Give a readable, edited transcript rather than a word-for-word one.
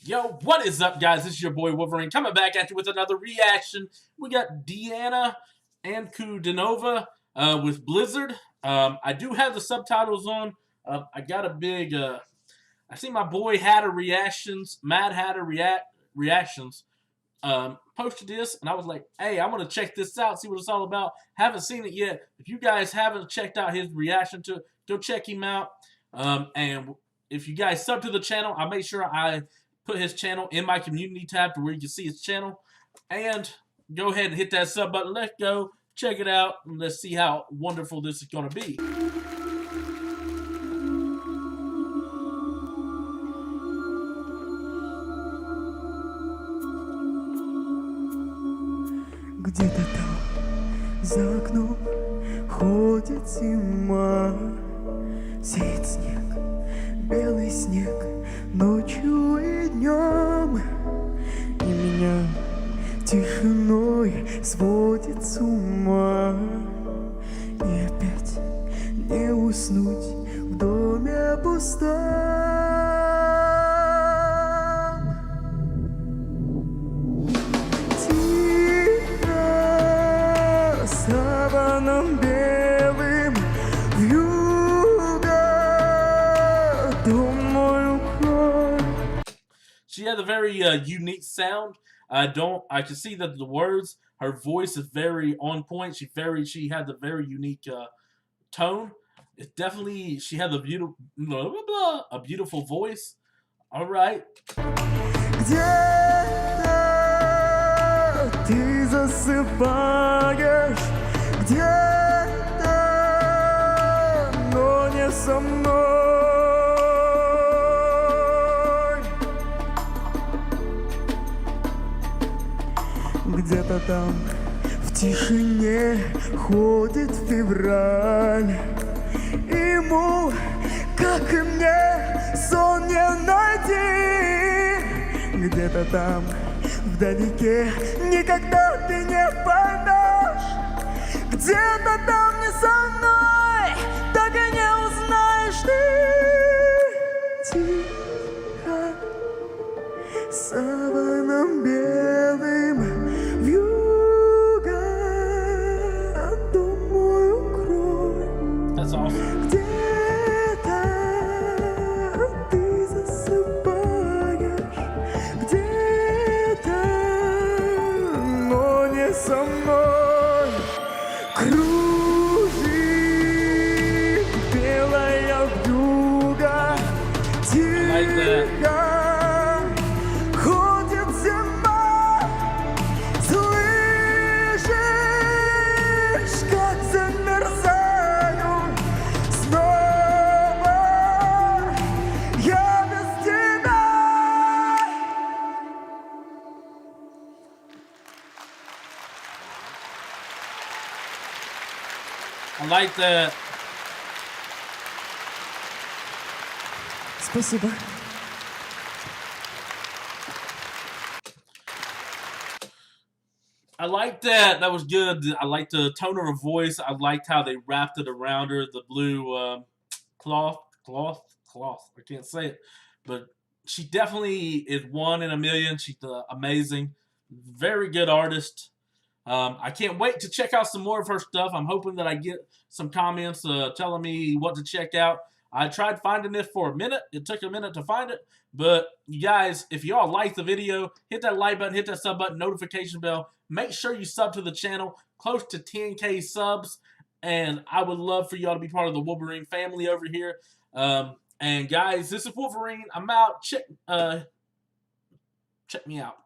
Yo, what is up, guys? This is your boy Wolverine coming back at you with another reaction. We got Deanna Ankudinova with Blizzard. I do have the subtitles on. I got a big. I see my boy Hatter Reactions, Mad Hatter Reactions, posted this, and I was like, hey, I'm gonna check this out, see what it's all about. Haven't seen it yet. If you guys haven't checked out his reaction to it, go check him out. And if you guys sub to the channel, I'll make sure I put his channel in my community tab to where you can see his channel. And go ahead and hit that sub button. Let's go. Check it out. And let's see how wonderful this is going to be. Где-то там, за окном, ходит зима. Сеет снег, белый снег, ночью и днем. И меня тишиной сводит с ума. И опять не уснуть в доме пустом. Саваном белым вьюга думаю кровь. She had a very unique sound. I can see that the words, her voice is very on point. She had a very unique tone. It's definitely, she had a beautiful voice. All right. Где-то ты засыпаешь, где-то, но не со мной. Где-то там в тишине ходит февраль. Ему, как и мне, сон не найти. Где-то там вдалеке никогда ты не поймешь. Где-то там не со мной, так и не узнаешь ты. Тихо, саваном белым вьюга, думаю, кровь. That's awesome. Где-то ты засыпаешь, где-то, но не со мной. Кружит белая вьюга, тихо ходит зима. Слышишь, как замерзаю снова я без тебя. I like that. Спасибо. I like that. That was good. I liked the tone of her voice. I liked how they wrapped it around her. The blue cloth. I can't say it, but she definitely is one in a million. She's amazing, very good artist. I can't wait to check out some more of her stuff. I'm hoping that I get some comments telling me what to check out. I tried finding this for a minute. It took a minute to find it. But you guys, if y'all like the video, hit that like button, hit that sub button, notification bell. Make sure you sub to the channel. Close to 10K subs. And I would love for y'all to be part of the Wolverine family over here. And guys, this is Wolverine. I'm out. Check me out.